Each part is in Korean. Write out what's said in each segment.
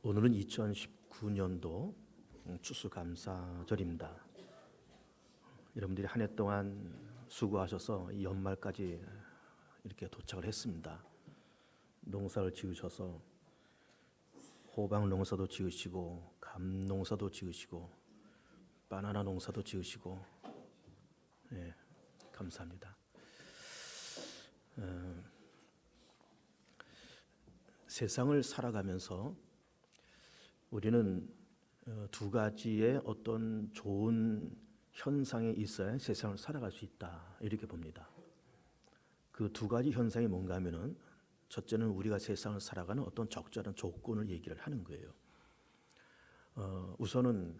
오늘은 2019년도 추수감사절입니다. 여러분들이 한 해 동안 수고하셔서 이 연말까지 이렇게 도착을 했습니다. 농사를 지으셔서 호박 농사도 지으시고 감 농사도 지으시고 바나나 농사도 지으시고 감사합니다. 세상을 살아가면서 우리는 두 가지의 어떤 좋은 현상이 있어야 세상을 살아갈 수 있다 이렇게 봅니다. 그 두 가지 현상이 뭔가 하면은 첫째는 우리가 세상을 살아가는 어떤 적절한 조건을 얘기를 하는 거예요. 우선은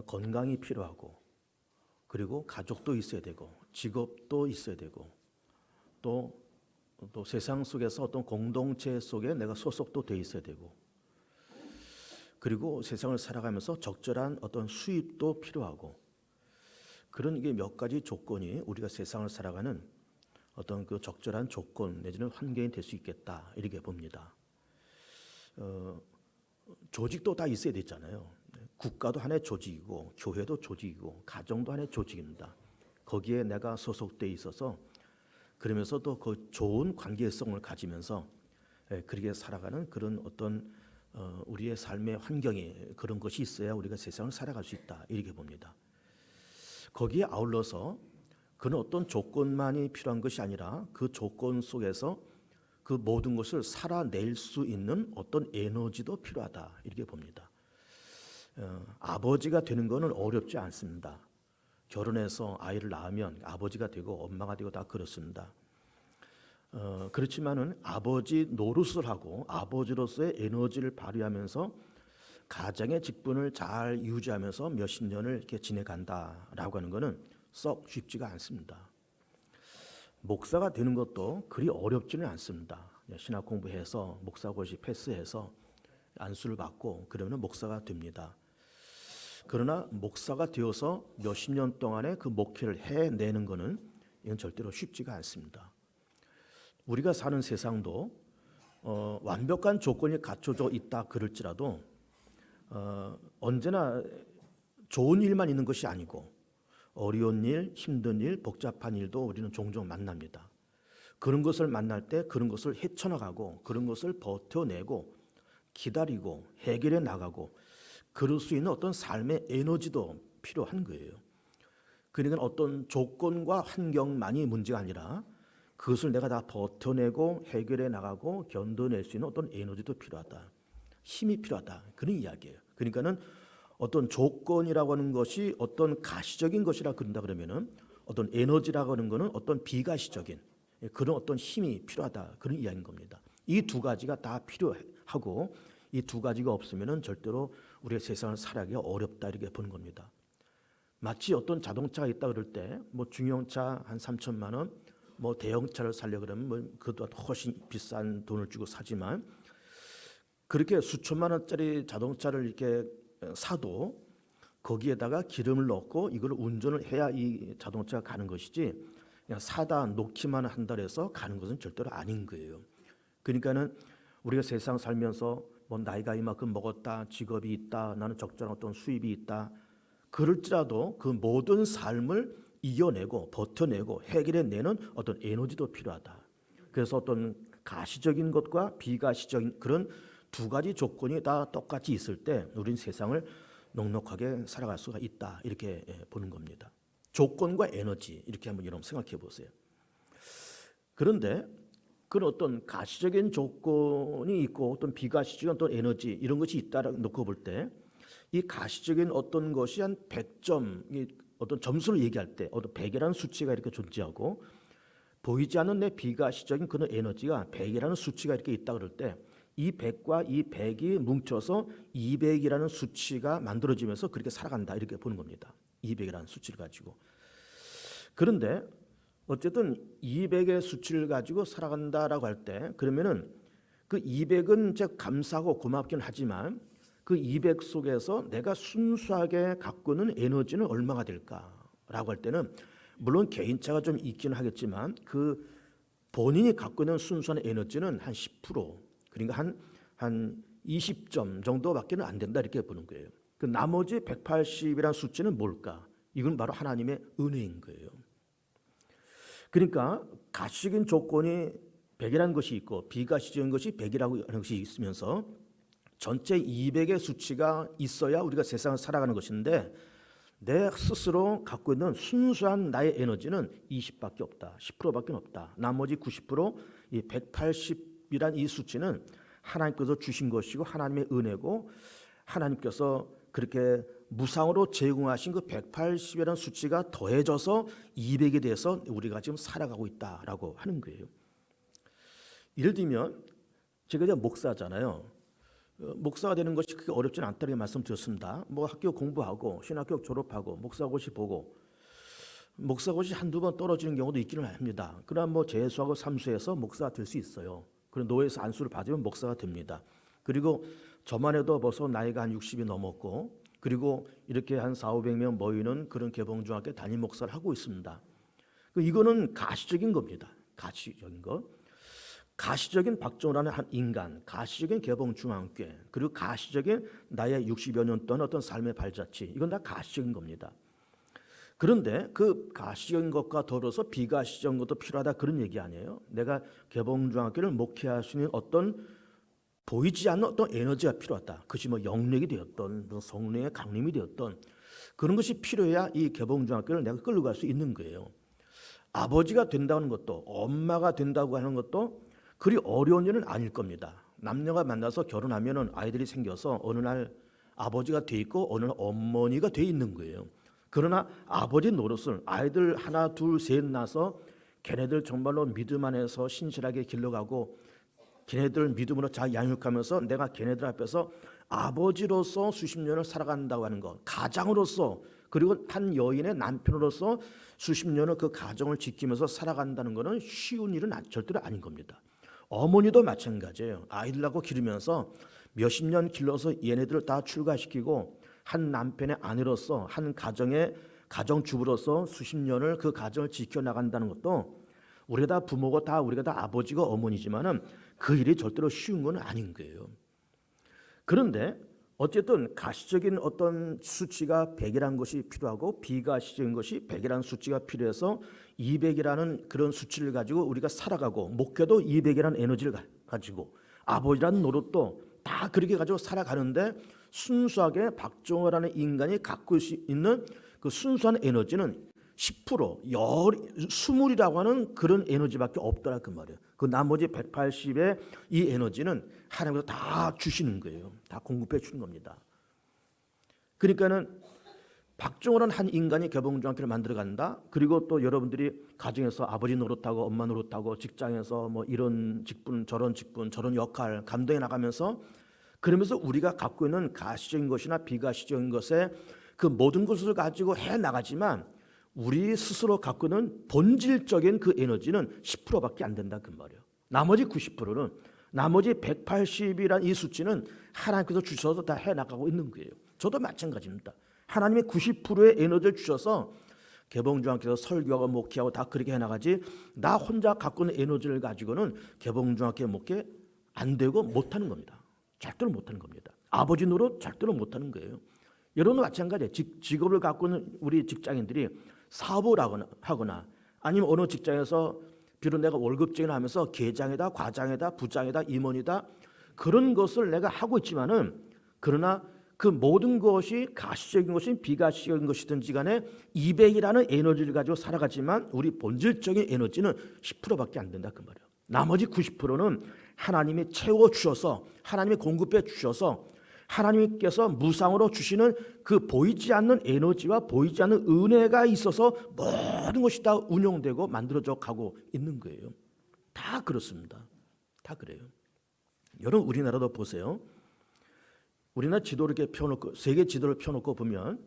건강이 필요하고, 그리고 가족도 있어야 되고, 직업도 있어야 되고, 또 세상 속에서 어떤 공동체 속에 내가 소속도 돼 있어야 되고, 그리고 세상을 살아가면서 적절한 어떤 수입도 필요하고, 그런 게 몇 가지 조건이 우리가 세상을 살아가는 어떤 그 적절한 조건 내지는 환경이 될 수 있겠다 이렇게 봅니다. 조직도 다 있어야 되잖아요. 국가도 하나의 조직이고, 교회도 조직이고, 가정도 하나의 조직입니다. 거기에 내가 소속돼 있어서 그러면서 또 그 좋은 관계성을 가지면서 그렇게 살아가는 그런 어떤 우리의 삶의 환경이 그런 것이 있어야 우리가 세상을 살아갈 수 있다 이렇게 봅니다. 거기에 아울러서 그런 어떤 조건만이 필요한 것이 아니라 그 조건 속에서 그 모든 것을 살아낼 수 있는 어떤 에너지도 필요하다 이렇게 봅니다. 아버지가 되는 것은 어렵지 않습니다. 결혼해서 아이를 낳으면 아버지가 되고 엄마가 되고 다 그렇습니다. 그렇지만은 아버지 노릇을 하고 아버지로서의 에너지를 발휘하면서 가정의 직분을 잘 유지하면서 몇십 년을 이렇게 지내간다라고 하는 것은 썩 쉽지가 않습니다. 목사가 되는 것도 그리 어렵지는 않습니다. 신학 공부해서 목사고시 패스해서 안수를 받고 그러면 목사가 됩니다. 그러나 목사가 되어서 몇십 년 동안의 그 목회를 해내는 것은 이건 절대로 쉽지가 않습니다. 우리가 사는 세상도 완벽한 조건이 갖춰져 있다 그럴지라도 언제나 좋은 일만 있는 것이 아니고 어려운 일, 힘든 일, 복잡한 일도 우리는 종종 만납니다. 그런 것을 만날 때 그런 것을 헤쳐나가고 그런 것을 버텨내고 기다리고 해결해 나가고 그럴 수 있는 어떤 삶의 에너지도 필요한 거예요. 그러니까 어떤 조건과 환경만이 문제가 아니라 그것을 내가 다 버텨내고 해결해 나가고 견뎌낼 수 있는 어떤 에너지도 필요하다. 힘이 필요하다. 그런 이야기예요. 그러니까는 어떤 조건이라고 하는 것이 어떤 가시적인 것이라 그런다 그러면은 어떤 에너지라고 하는 것은 어떤 비가시적인 그런 어떤 힘이 필요하다. 그런 이야기인 겁니다. 이 두 가지가 다 필요하고 이 두 가지가 없으면은 절대로 우리의 세상을 살아가기 어렵다 이렇게 보는 겁니다. 마치 어떤 자동차가 있다 그럴 때 뭐 중형차 한 3천만 원, 뭐 대형차를 사려 그러면 뭐 그것보다 훨씬 비싼 돈을 주고 사지만 그렇게 수천만 원짜리 자동차를 이렇게 사도 거기에다가 기름을 넣고 이걸 운전을 해야 이 자동차가 가는 것이지 그냥 사다 놓기만 한다 해서 가는 것은 절대로 아닌 거예요. 그러니까는 우리가 세상 살면서 뭐 나이가 이만큼 먹었다, 직업이 있다, 나는 적절한 어떤 수입이 있다 그럴지라도 그 모든 삶을 이겨내고 버텨내고 해결해내는 어떤 에너지도 필요하다. 그래서 어떤 가시적인 것과 비가시적인 그런 두 가지 조건이 다 똑같이 있을 때 우리는 세상을 넉넉하게 살아갈 수가 있다 이렇게 보는 겁니다. 조건과 에너지 이렇게 한번 여러분 생각해 보세요. 그런데 그런 어떤 가시적인 조건이 있고 어떤 비가시적인 어떤 에너지 이런 것이 있다라고 놓고 볼 때 이 가시적인 어떤 것이 한 100점 어떤 점수를 얘기할 때 어떤 100이라는 수치가 이렇게 존재하고 보이지 않는 내 비가시적인 그런 에너지가 100이라는 수치가 이렇게 있다 그럴 때 이 100과 이 100이 뭉쳐서 200이라는 수치가 만들어지면서 그렇게 살아간다 이렇게 보는 겁니다. 200이라는 수치를 가지고. 그런데 어쨌든 200의 수치를 가지고 살아간다라고 할 때 그러면은 그 200은 제 감사하고 고맙긴 하지만 그 200 속에서 내가 순수하게 갖고 있는 에너지는 얼마가 될까라고 할 때는 물론 개인차가 좀 있기는 하겠지만 그 본인이 갖고 있는 순수한 에너지는 한 10%, 그러니까 한 20점 정도밖에는 안 된다 이렇게 보는 거예요. 그 나머지 180이라는 숫자는 뭘까? 이건 바로 하나님의 은혜인 거예요. 그러니까 가시적인 조건이 100이라는 것이 있고 비가시적인 것이 100이라고 하는 것이 있으면서 전체 200의 수치가 있어야 우리가 세상을 살아가는 것인데 내 스스로 갖고 있는 순수한 나의 에너지는 20밖에 없다. 10%밖에 없다. 나머지 90%, 이 180이란 이 수치는 하나님께서 주신 것이고 하나님의 은혜고 하나님께서 그렇게 무상으로 제공하신 그 180이라는 수치가 더해져서 200에 대해서 우리가 지금 살아가고 있다라고 하는 거예요. 예를 들면 제가 이제 목사잖아요. 목사가 되는 것이 그렇게 어렵지는 않다고 말씀드렸습니다. 뭐 학교 공부하고 신학교 졸업하고 목사고시 보고 목사고시 한두 번 떨어지는 경우도 있기는 합니다. 그러나 뭐 재수하고 삼수해서 목사가 될 수 있어요. 그리고 노예에서 안수를 받으면 목사가 됩니다. 그리고 저만 해도 벌써 나이가 한 60이 넘었고 그리고 이렇게 한 400~500명 모이는 그런 개봉중학교 담임 목사를 하고 있습니다. 이거는 가시적인 겁니다. 가시적인 것. 가시적인 박정호라는 한 인간, 가시적인 개봉중앙교회, 그리고 가시적인 나의 60여 년 동안 어떤 삶의 발자취, 이건 다 가시적인 겁니다. 그런데 그 가시적인 것과 더불어서 비가시적인 것도 필요하다 그런 얘기 아니에요. 내가 개봉중앙교회를 목회할 수 있는 어떤 보이지 않는 어떤 에너지가 필요하다. 그것이 뭐 영력이 되었던 성령의 강림이 되었던 그런 것이 필요해야 이 개봉중학교를 내가 끌고 갈 수 있는 거예요. 아버지가 된다는 것도 엄마가 된다고 하는 것도 그리 어려운 일은 아닐 겁니다. 남녀가 만나서 결혼하면 아이들이 생겨서 어느 날 아버지가 돼 있고 어느 날 어머니가 돼 있는 거예요. 그러나 아버지 노릇을 아이들 하나 둘 셋 낳아서 걔네들 정말로 믿음 안에서 신실하게 길러가고 걔네들 믿음으로 잘 양육하면서 내가 걔네들 앞에서 아버지로서 수십 년을 살아간다고 하는 것, 가장으로서 그리고 한 여인의 남편으로서 수십 년을 그 가정을 지키면서 살아간다는 것은 쉬운 일은 절대로 아닌 겁니다. 어머니도 마찬가지예요. 아이들 낳고 기르면서 몇십 년 길러서 얘네들을 다 출가시키고 한 남편의 아내로서 한 가정의 가정주부로서 수십 년을 그 가정을 지켜나간다는 것도 우리가 다 부모고 다 우리가 다 아버지고 어머니지만은 그 일이 절대로 쉬운 건 아닌 거예요. 그런데 어쨌든 가시적인 어떤 수치가 100이라는 것이 필요하고 비가시적인 것이 100이라는 수치가 필요해서 200이라는 그런 수치를 가지고 우리가 살아가고 목회도 200이라는 에너지를 가지고 아버지라는 노릇도 다 그렇게 가지고 살아가는데 순수하게 박정호라는 인간이 갖고 있는 그 순수한 에너지는 10%, 20이라고 하는 그런 에너지밖에 없더라 그 말이에요. 그 나머지 180의 이 에너지는 하나님께서 다 주시는 거예요. 다 공급해 주는 겁니다. 그러니까는 박정호라는 한 인간이 개봉중학교를 만들어 간다. 그리고 또 여러분들이 가정에서 아버지 노릇하고 엄마 노릇하고 직장에서 뭐 이런 직분 저런 역할 감당해 나가면서 그러면서 우리가 갖고 있는 가시적인 것이나 비가시적인 것에 그 모든 것을 가지고 해 나가지만 우리 스스로 갖고 있는 본질적인 그 에너지는 10%밖에 안 된다 그 말이에요. 나머지 90%는 나머지 180이란 이 수치는 하나님께서 주셔서 다 해나가고 있는 거예요. 저도 마찬가지입니다. 하나님의 90%의 에너지를 주셔서 개봉중학교에서 설교하고 목회하고 다 그렇게 해나가지 나 혼자 갖고 있는 에너지를 가지고는 개봉중학교 목회 안 되고 못하는 겁니다. 절대로 못하는 겁니다. 아버지 노릇 절대로 못하는 거예요. 여러분도 마찬가지예요. 직업을 갖고 있는 우리 직장인들이 사업을 하거나 아니면 어느 직장에서 비록 내가 월급쟁이를 하면서 계장이다, 과장이다, 부장이다, 임원이다 그런 것을 내가 하고 있지만은 그러나 그 모든 것이 가시적인 것이 비가시적인 것이든지 간에 200이라는 에너지를 가지고 살아가지만 우리 본질적인 에너지는 10%밖에 안 된다 그 말이에요. 나머지 90%는 하나님이 채워주셔서 하나님이 공급해 주셔서 하나님께서 무상으로 주시는 그 보이지 않는 에너지와 보이지 않는 은혜가 있어서 모든 것이 다 운영되고 만들어져 가고 있는 거예요. 다 그렇습니다. 다 그래요. 여러분 우리나라도 보세요. 우리나라 지도를 이렇게 펴놓고 세계 지도를 펴놓고 보면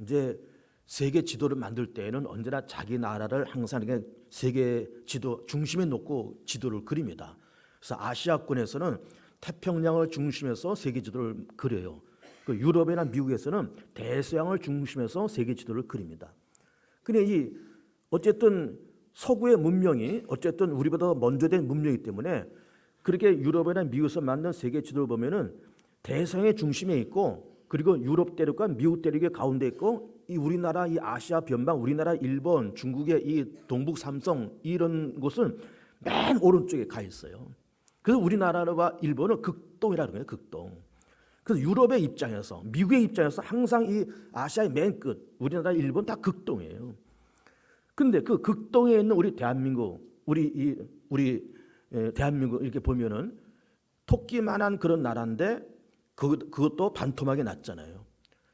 이제 세계 지도를 만들 때에는 언제나 자기 나라를 항상 이렇게 세계 지도 중심에 놓고 지도를 그립니다. 그래서 아시아권에서는 태평양을 중심해서 세계 지도를 그려요. 그 유럽이나 미국에서는 대서양을 중심해서 세계 지도를 그립니다. 근데 이 어쨌든 서구의 문명이 어쨌든 우리보다 먼저 된 문명이기 때문에 그렇게 유럽이나 미국에서 만든 세계 지도를 보면은 대서양의 중심에 있고 그리고 유럽 대륙과 미국 대륙의 가운데 있고 이 우리나라 이 아시아 변방 우리나라 일본 중국의 이 동북 삼성 이런 곳은 맨 오른쪽에 가 있어요. 그래서 우리나라와 일본은 극동이라는 거예요. 극동. 그래서 유럽의 입장에서 미국의 입장에서 항상 이 아시아의 맨 끝 우리나라 일본 다 극동이에요. 근데 그 극동에 있는 우리 대한민국 우리 대한민국 이렇게 보면은 토끼만한 그런 나라인데 그것도 반토막이 났잖아요.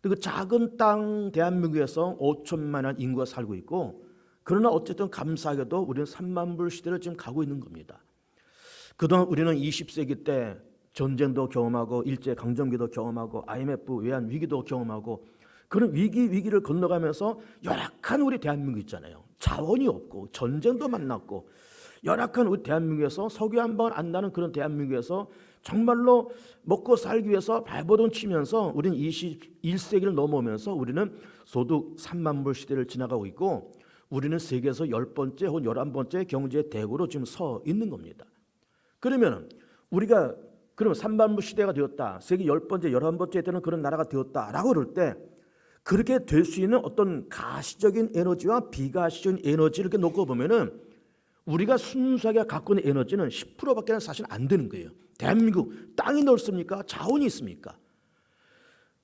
그 작은 땅 대한민국에서 5천만한 인구가 살고 있고 그러나 어쨌든 감사하게도 우리는 3만 불 시대를 지금 가고 있는 겁니다. 그동안 우리는 20세기 때 전쟁도 경험하고 일제강점기도 경험하고 IMF 외환 위기도 경험하고 그런 위기를 건너가면서 열악한 우리 대한민국 있잖아요. 자원이 없고 전쟁도 만났고 열악한 우리 대한민국에서 석유 한 번 안 나는 그런 대한민국에서 정말로 먹고 살기 위해서 발버둥 치면서 우리는 21세기를 넘어오면서 우리는 소득 3만 불 시대를 지나가고 있고 우리는 세계에서 10번째 혹은 11번째 경제 대국으로 지금 서 있는 겁니다. 그러면 우리가 그럼 3만 불 시대가 되었다. 세계 10번째, 11번째 되는 그런 나라가 되었다라고 그럴 때 그렇게 될 수 있는 어떤 가시적인 에너지와 비가시적인 에너지를 이렇게 놓고 보면은 우리가 순수하게 갖고 있는 에너지는 10%밖에 사실 안 되는 거예요. 대한민국 땅이 넓습니까? 자원이 있습니까?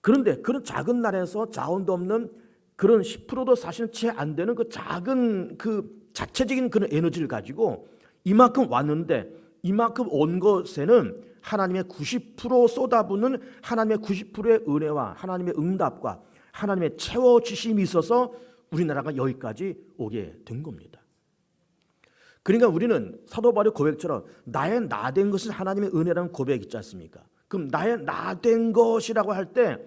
그런데 그런 작은 나라에서 자원도 없는 그런 10%도 사실 채 안 되는 그 작은 그 자체적인 그런 에너지를 가지고 이만큼 왔는데 이만큼 온 것에는 하나님의 90% 쏟아붓는 하나님의 90%의 은혜와 하나님의 응답과 하나님의 채워주심이 있어서 우리나라가 여기까지 오게 된 겁니다. 그러니까 우리는 사도 바울의 고백처럼 나의 나된 것은 하나님의 은혜라는 고백 있지 않습니까? 그럼 나의 나된 것이라고 할 때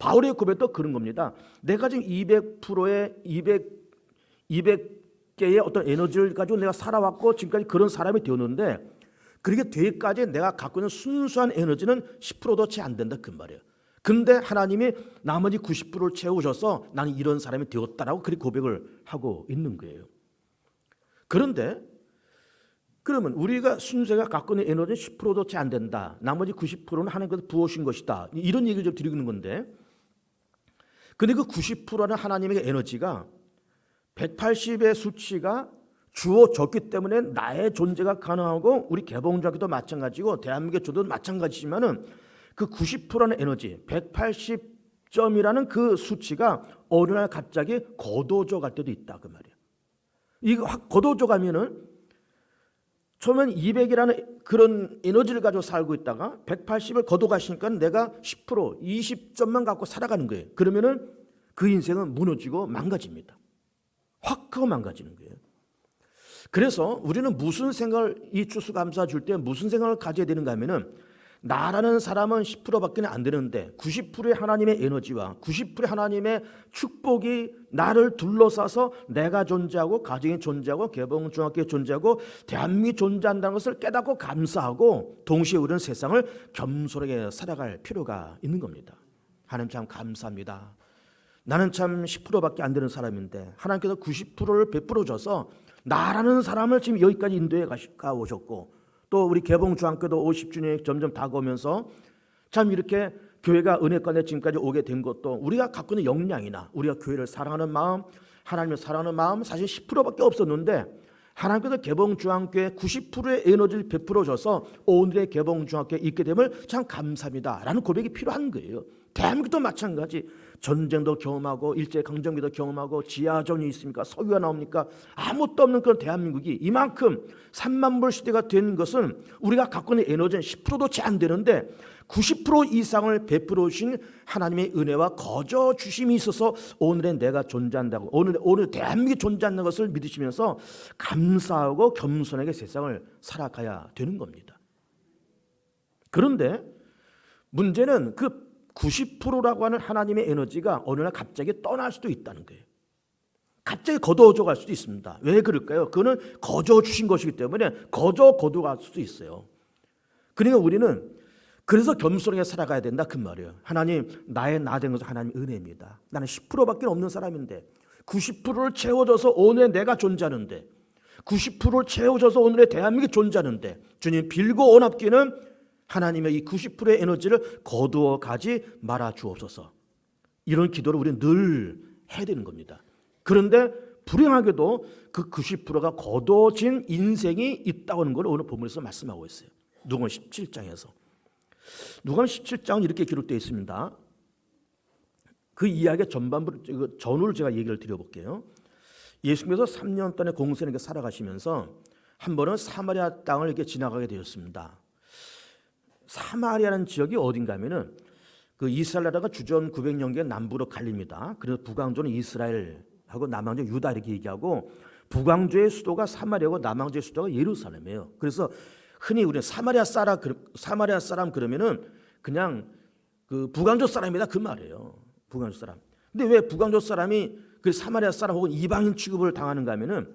바울의 고백도 그런 겁니다. 내가 지금 200%의 200개의 어떤 에너지를 가지고 내가 살아왔고 지금까지 그런 사람이 되었는데 그렇게 되기까지 내가 갖고 있는 순수한 에너지는 10%도 채 안 된다 그 말이에요. 근데 하나님이 나머지 90%를 채우셔서 나는 이런 사람이 되었다라고 그렇게 고백을 하고 있는 거예요. 그런데 그러면 우리가 순수하게 갖고 있는 에너지는 10%도 채 안 된다. 나머지 90%는 하나님께서 부어주신 것이다. 이런 얘기를 좀 드리는 건데 근데 그 90%라는 하나님의 에너지가 180의 수치가 주어졌기 때문에 나의 존재가 가능하고 우리 개봉자기도 마찬가지고 대한민국의 조도 마찬가지지만은 그 90%라는 에너지 180점이라는 그 수치가 어느 날 갑자기 거둬져 갈 때도 있다 그 말이에요. 이거 확 거둬져 가면은 처음엔 200이라는 그런 에너지를 가지고 살고 있다가 180을 거둬가시니까 내가 10% 20점만 갖고 살아가는 거예요. 그러면은 그 인생은 무너지고 망가집니다. 확 하고 망가지는 거예요. 그래서 우리는 무슨 생각을 이 추수감사 줄 때 무슨 생각을 가져야 되는가 하면은 나라는 사람은 10%밖에 안 되는데 90%의 하나님의 에너지와 90%의 하나님의 축복이 나를 둘러싸서 내가 존재하고 가정이 존재하고 개봉중학교에 존재하고 대한민국이 존재한다는 것을 깨닫고 감사하고 동시에 우리는 세상을 겸손하게 살아갈 필요가 있는 겁니다. 하나님 참 감사합니다. 나는 참 10%밖에 안 되는 사람인데 하나님께서 90%를 베풀어 줘서 나라는 사람을 지금 여기까지 인도해 가오셨고 또 우리 개봉중앙교도 50주년이 점점 다가오면서 참 이렇게 교회가 은혜권에 지금까지 오게 된 것도 우리가 갖고 있는 역량이나 우리가 교회를 사랑하는 마음, 하나님을 사랑하는 마음 사실 10%밖에 없었는데 하나님께서 개봉중앙교회 90%의 에너지를 베풀어 줘서 오늘의 개봉중앙교회에 있게 됨을 참 감사합니다 라는 고백이 필요한 거예요. 대한민국도 마찬가지. 전쟁도 경험하고 일제강점기도 경험하고 지하전이 있습니까? 석유가 나옵니까? 아무것도 없는 그런 대한민국이 이만큼 3만 불 시대가 된 것은 우리가 갖고 있는 에너지는 10%도 채 안 되는데 90% 이상을 베풀어 주신 하나님의 은혜와 거저 주심이 있어서 오늘의 내가 존재한다고 오늘 대한민국이 존재하는 것을 믿으시면서 감사하고 겸손하게 세상을 살아가야 되는 겁니다. 그런데 문제는 그 90%라고 하는 하나님의 에너지가 어느 날 갑자기 떠날 수도 있다는 거예요. 갑자기 거둬져 갈 수도 있습니다. 왜 그럴까요? 그거는 거저 주신 것이기 때문에 거저 거둬갈 수도 있어요. 그러니까 우리는 그래서 겸손하게 살아가야 된다 그 말이에요. 하나님 나의 나 된 것은 하나님 은혜입니다. 나는 10%밖에 없는 사람인데 90%를 채워줘서 오늘의 내가 존재하는데 90%를 채워줘서 오늘의 대한민국이 존재하는데 주님 빌고 원합기는 하나님의 이 90%의 에너지를 거두어 가지 말아 주옵소서. 이런 기도를 우리는 늘 해야 되는 겁니다. 그런데 불행하게도 그 90%가 거둬진 인생이 있다는 걸 오늘 본문에서 말씀하고 있어요. 누가복음 17장에서. 누가복음 17장은 이렇게 기록되어 있습니다. 그 이야기의 전후를 제가 얘기를 드려볼게요. 예수님께서 3년 동안의 공생에게 살아가시면서 한 번은 사마리아 땅을 이렇게 지나가게 되었습니다. 사마리아라는 지역이 어딘가 하면은 그 이스라엘 나라가 주전 900년경에 남부로 갈립니다. 그래서 북왕조는 이스라엘하고 남왕조 유다 이렇게 얘기하고 북왕조의 수도가 사마리아고 남왕조의 수도가 예루살렘이에요. 그래서 흔히 우리는 사마리아 사람 그러면은 그냥 그 북왕조 사람이다 그 말이에요. 북왕조 사람. 근데 왜 북왕조 사람이 그 사마리아 사람 혹은 이방인 취급을 당하는가 하면은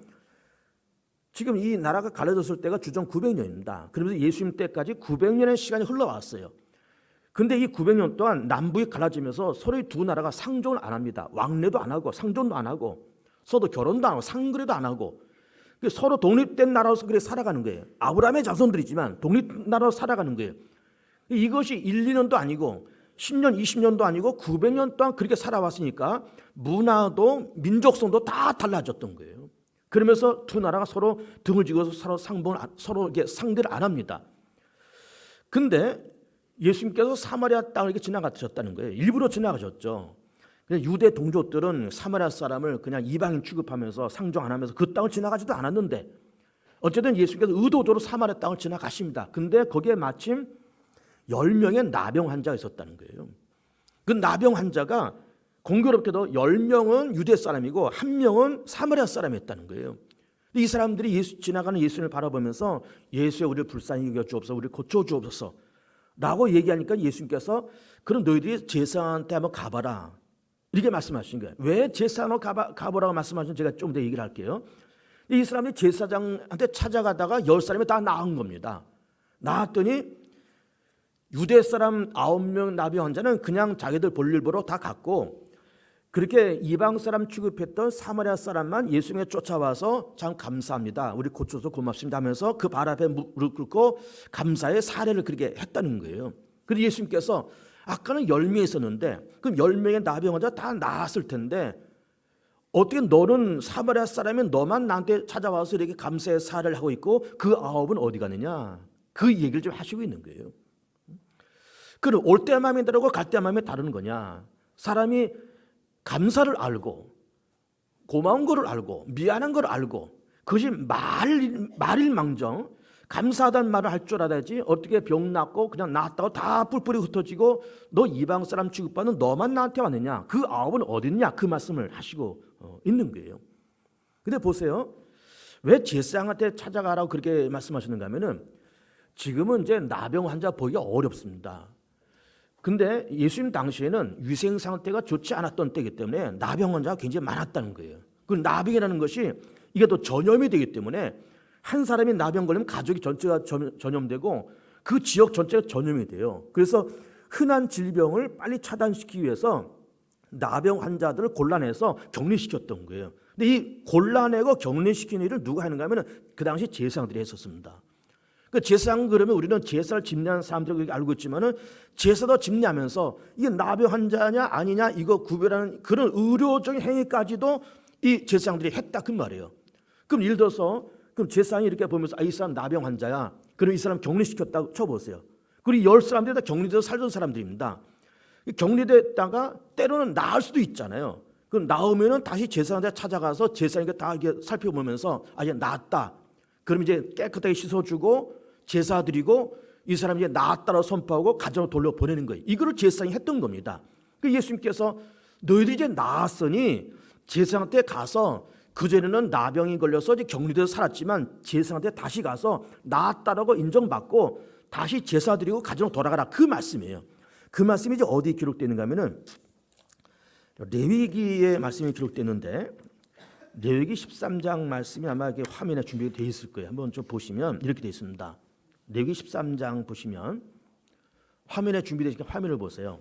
지금 이 나라가 갈라졌을 때가 주전 900년입니다. 그러면서 예수님 때까지 900년의 시간이 흘러왔어요. 근데 이 900년 동안 남북이 갈라지면서 서로 두 나라가 상종을 안 합니다. 왕래도 안 하고 상종도 안 하고 서로 결혼도 안 하고 상거래도 안 하고 서로 독립된 나라로서 그렇게 살아가는 거예요. 아브라함의 자손들이지만 독립나라로 살아가는 거예요. 이것이 1, 2년도 아니고 10년, 20년도 아니고 900년 동안 그렇게 살아왔으니까 문화도 민족성도 다 달라졌던 거예요. 그러면서 두 나라가 서로 등을 쥐고서 서로 이렇게 상대를 안 합니다. 근데 예수님께서 사마리아 땅을 이렇게 지나가셨다는 거예요. 일부러 지나가셨죠. 유대 동족들은 사마리아 사람을 그냥 이방인 취급하면서 상종 안 하면서 그 땅을 지나가지도 않았는데 어쨌든 예수님께서 의도적으로 사마리아 땅을 지나가십니다. 근데 거기에 마침 10명의 나병 환자가 있었다는 거예요. 그 나병 환자가 공교롭게도 10명은 유대 사람이고 1명은 사마리아 사람이었다는 거예요. 이 사람들이 지나가는 예수님을 바라보면서 예수여 우리를 불쌍히 여겨 주옵소서, 우리를 고쳐 주옵소서 라고 얘기하니까 예수님께서 그럼 너희들이 제사장한테 한번 가봐라 이렇게 말씀하신 거예요. 왜 제사장으로 가보라고 말씀하시는지 제가 좀 더 얘기를 할게요. 이 사람이 제사장한테 찾아가다가 10사람이 다 나은 겁니다. 나았더니 유대 사람 9명 나병 환자는 그냥 자기들 볼일 보러 다 갔고 그렇게 이방 사람 취급했던 사마리아 사람만 예수님께 쫓아와서 참 감사합니다. 우리 고쳐서 고맙습니다 하면서 그 발 앞에 무릎 꿇고 감사의 사례를 그렇게 했다는 거예요. 그래서 예수님께서 아까는 10명이 있었는데 그럼 10명의 나병 환자 다 나았을 텐데 어떻게 너는 사마리아 사람이 너만 나한테 찾아와서 이렇게 감사의 사례를 하고 있고 그 9은 어디 가느냐 그 얘기를 좀 하시고 있는 거예요. 그럼 올 때 마음이 다르고 갈 때 마음이 다른 거냐. 사람이 감사를 알고 고마운 거를 알고 미안한 걸 알고 그것이 말일망정 감사하다는 말을 할 줄 알아야지 어떻게 병 낫고 그냥 낫다고 다 뿔뿔이 흩어지고 너 이방 사람 취급받는 너만 나한테 왔느냐 그 9은 어디 있냐 그 말씀을 하시고 있는 거예요. 근데 보세요. 왜 제사장한테 찾아가라고 그렇게 말씀하시는가 하면은 지금은 이제 나병 환자 보기가 어렵습니다. 근데 예수님 당시에는 위생 상태가 좋지 않았던 때이기 때문에 나병 환자가 굉장히 많았다는 거예요. 그 나병이라는 것이 이게 또 전염이 되기 때문에 한 사람이 나병 걸리면 가족이 전체가 전염되고 그 지역 전체가 전염이 돼요. 그래서 흔한 질병을 빨리 차단시키기 위해서 나병 환자들을 골라내서 격리시켰던 거예요. 근데 이 골라내고 격리시키는 일을 누가 하는가 하면 그 당시 제사장들이 했었습니다. 그 제사장 그러면 우리는 제사를 집례하는 사람들 그렇게 알고 있지만은 제사도 집례하면서 이게 나병 환자냐 아니냐 이거 구별하는 그런 의료적인 행위까지도 이 제사장들이 했다 그 말이에요. 그럼 예를 들어서 그럼 제사장이 이렇게 보면서 이 사람 나병 환자야. 그럼 이 사람 격리시켰다고 쳐보세요. 그리고 10사람들이 다 격리돼서 살던 사람들입니다. 격리됐다가 때로는 나을 수도 있잖아요. 그럼 나오면은 다시 제사장한테 찾아가서 제사장이 다 이렇게 살펴보면서 이제 나았다. 그럼 이제 깨끗하게 씻어주고 제사 드리고 이 사람이 이제 나았다고 선포하고 가정으로 돌려보내는 거예요. 이거를 제사장이 했던 겁니다. 그 예수님께서 너희들이 이제 나았으니 제사장한테 가서 그전에는 나병이 걸려서 이제 격리돼서 살았지만 제사장한테 다시 가서 나았다라고 인정받고 다시 제사 드리고 가정으로 돌아가라 그 말씀이에요. 그 말씀이 이제 어디에 기록되는가 하면은 레위기의 말씀이 기록되는데 레위기 13장 말씀이 아마 이렇게 화면에 준비가 되어 있을 거예요. 한번 좀 보시면 이렇게 되어 있습니다. 레위기 13장 보시면 화면에 준비되어 있는 화면을 보세요.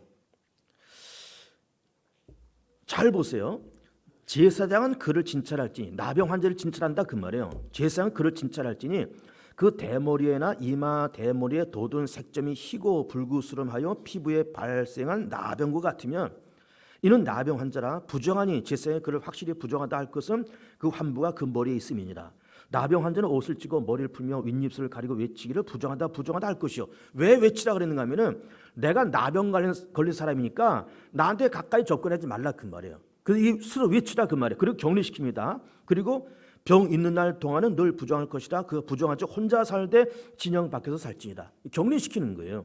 잘 보세요. 제사장은 그를 진찰할지니 나병 환자를 진찰한다 그 말이에요. 제사장은 그를 진찰할지니 그 대머리에나 이마 대머리에 돋은 색점이 희고 불구스름하여 피부에 발생한 나병과 같으면 이는 나병 환자라 부정하니 제사에 그를 확실히 부정하다 할 것은 그 환부가 그 머리에 있음이니라. 나병 환자는 옷을 찌고 머리를 풀며 윗입술을 가리고 외치기를 부정하다 부정하다 할 것이요. 왜 외치라 그랬는가 하면은 내가 나병 걸린 사람이니까 나한테 가까이 접근하지 말라 그 말이에요. 그래서 스스로 외치라 그 말이에요. 그리고 격리시킵니다. 그리고 병 있는 날 동안은 늘 부정할 것이다. 그 부정하지 혼자 살되 진영 밖에서 살지니라. 격리시키는 거예요.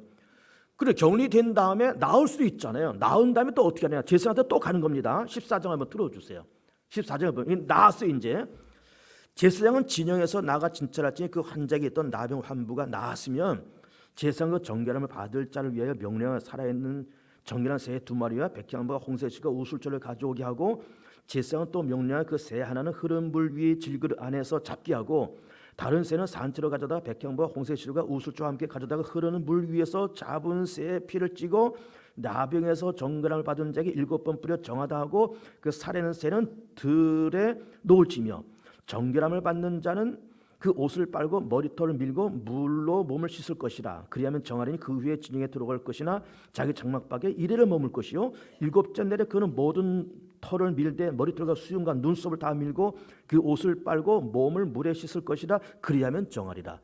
그래 격리된 다음에 나올 수도 있잖아요. 나온 다음에 또 어떻게 하냐? 제사한테 또 가는 겁니다. 14장 한번 들어주세요. 14장에 보면 나았어요. 이제 제사장은 진영에서 나가 진찰할지니 그 환자에게 있던 나병 환부가 나았으면 제사장 그 정결함을 받을 자를 위하여 명령하여 살아있는 정결한 새 2마리와 백향과 홍새씨가 우슬초를 가져오게 하고 제사장은 또 명령하여 그 새 하나는 흐른 물 위에 질그릇 안에서 잡게 하고 다른 새는 산채로 가져다가 백향과 홍새씨과 우슬초와 함께 가져다가 흐르는 물 위에서 잡은 새의 피를 찌고 나병에서 정결함을 받은 자에게 7번 뿌려 정하다 하고 그 살에는 새는 들에 놓을지며 정결함을 받는 자는 그 옷을 빨고 머리털을 밀고 물로 몸을 씻을 것이라. 그리하면 정하리니 그 후에 진영에 들어갈 것이나 자기 장막박에 이래를 머물 것이요 7째 내래 그는 모든 털을 밀되 머리털과 수염과 눈썹을 다 밀고 그 옷을 빨고 몸을 물에 씻을 것이라. 그리하면 정하리라.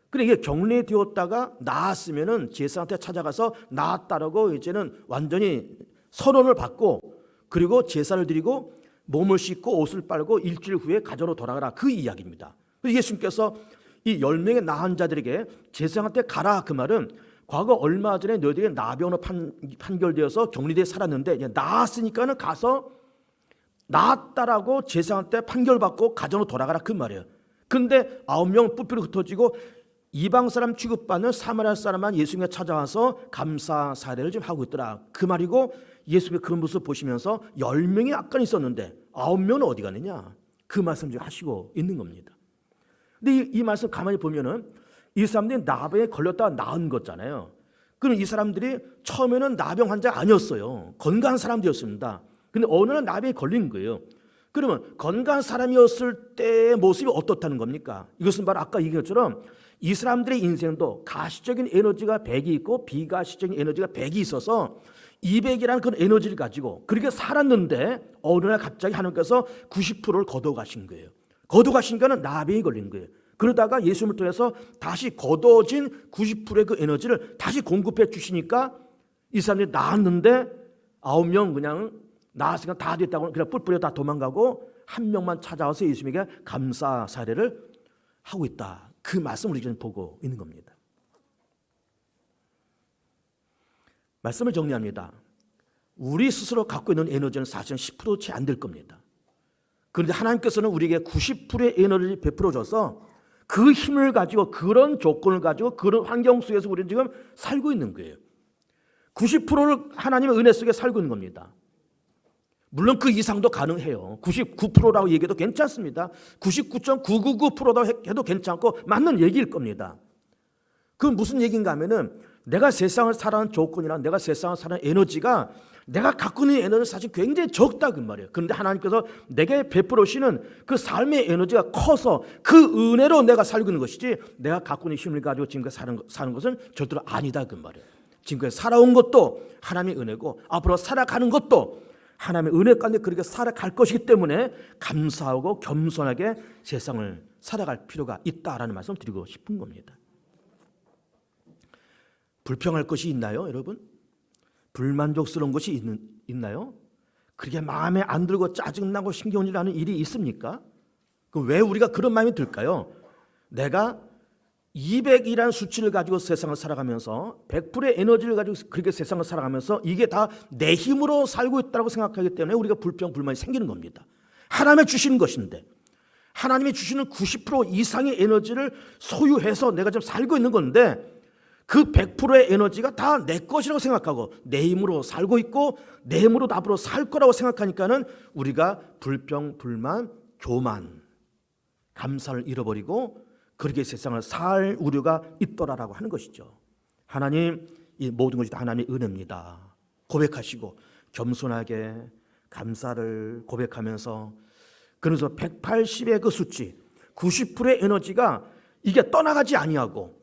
그래 이게 격리되었다가 나았으면은 제사한테 찾아가서 나았다라고 이제는 완전히 선언을 받고 그리고 제사를 드리고 몸을 씻고 옷을 빨고 일주일 후에 가정으로 돌아가라 그 이야기입니다. 예수님께서 이 10명의 나은 자들에게 제사장한테 가라 그 말은 과거 얼마 전에 너희들이 나병으로 판결되어서 격리되어 살았는데 이제 나았으니까는 가서 나았다라고 제사장한테 판결받고 가정으로 돌아가라 그 말이에요. 그런데 9명 뿔뿔이 흩어지고 이방 사람 취급받는 사마리아 사람만 예수님께 찾아와서 감사 사례를 좀 하고 있더라 그 말이고 예수님의 그런 모습을 보시면서 10명이 아까 있었는데 9명은 어디 갔느냐 그 말씀 좀 하시고 있는 겁니다. 근데 이 말씀 가만히 보면은 이 사람들이 나병에 걸렸다가 나은 거잖아요. 그럼 이 사람들이 처음에는 나병 환자가 아니었어요. 건강한 사람들이었습니다. 근데 어느 날 나병에 걸린 거예요. 그러면 건강한 사람이었을 때의 모습이 어떻다는 겁니까? 이것은 바로 아까 얘기한 것처럼 이 사람들의 인생도 가시적인 에너지가 100이 있고 비가시적인 에너지가 100이 있어서 200이라는 그런 에너지를 가지고 그렇게 살았는데 어느 날 갑자기 하나님께서 90%를 걷어가신 거예요. 걷어가시니까는 나병이 걸린 거예요. 그러다가 예수님을 통해서 다시 걷어진 90%의 그 에너지를 다시 공급해 주시니까 이 사람들이 나았는데 9명 그냥 나았으니까 다 됐다고 그냥 뿔뿔이 다 도망가고 한 명만 찾아와서 예수님에게 감사 사례를 하고 있다. 그 말씀을 우리가 보고 있는 겁니다. 말씀을 정리합니다. 우리 스스로 갖고 있는 에너지는 사실은 10%채 안 될 겁니다. 그런데 하나님께서는 우리에게 90%의 에너지를 베풀어줘서 그 힘을 가지고 그런 조건을 가지고 그런 환경 속에서 우리는 지금 살고 있는 거예요. 90%를 하나님의 은혜 속에 살고 있는 겁니다. 물론 그 이상도 가능해요. 99%라고 얘기해도 괜찮습니다. 99.999%라고 해도 괜찮고 맞는 얘기일 겁니다. 그건 무슨 얘기인가 하면은 내가 세상을 살아가는 조건이나 내가 세상을 살아가는 에너지가 내가 갖고 있는 에너지는 사실 굉장히 적다 그 말이에요. 그런데 하나님께서 내게 베풀어 주시는 그 삶의 에너지가 커서 그 은혜로 내가 살고 있는 것이지 내가 갖고 있는 힘을 가지고 지금까지 사는 것은 절대로 아니다 그 말이에요. 지금까지 살아온 것도 하나님의 은혜고 앞으로 살아가는 것도 하나님의 은혜 가운데 그렇게 살아갈 것이기 때문에 감사하고 겸손하게 세상을 살아갈 필요가 있다라는 말씀을 드리고 싶은 겁니다. 불평할 것이 있나요, 여러분? 불만족스러운 것이 있나요? 그렇게 마음에 안 들고 짜증나고 신경질 나는 일이 있습니까? 그럼 왜 우리가 그런 마음이 들까요? 내가 200이라는 수치를 가지고 세상을 살아가면서 100%의 에너지를 가지고 그렇게 세상을 살아가면서 이게 다 내 힘으로 살고 있다고 생각하기 때문에 우리가 불평, 불만이 생기는 겁니다. 하나님이 주시는 것인데 하나님이 주시는 90% 이상의 에너지를 소유해서 내가 지금 살고 있는 건데 그 100%의 에너지가 다 내 것이라고 생각하고 내 힘으로 살고 있고 내 힘으로 앞으로 살 거라고 생각하니까는 우리가 불평, 불만, 교만, 감사를 잃어버리고 그렇게 세상을 살 우려가 있더라라고 하는 것이죠. 하나님, 이 모든 것이 다 하나님의 은혜입니다. 고백하시고 겸손하게 감사를 고백하면서 그래서 180의 그 수치, 90%의 에너지가 이게 떠나가지 아니하고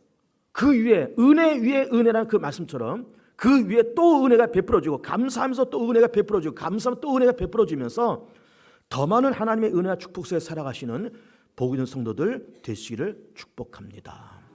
그 위에 은혜 위에 은혜라는 그 말씀처럼 그 위에 또 은혜가 베풀어지고 감사하면서 또 은혜가 베풀어지고 감사하면 또 은혜가 베풀어지면서 더 많은 하나님의 은혜와 축복 속에 살아가시는 복 있는 성도들 되시기를 축복합니다.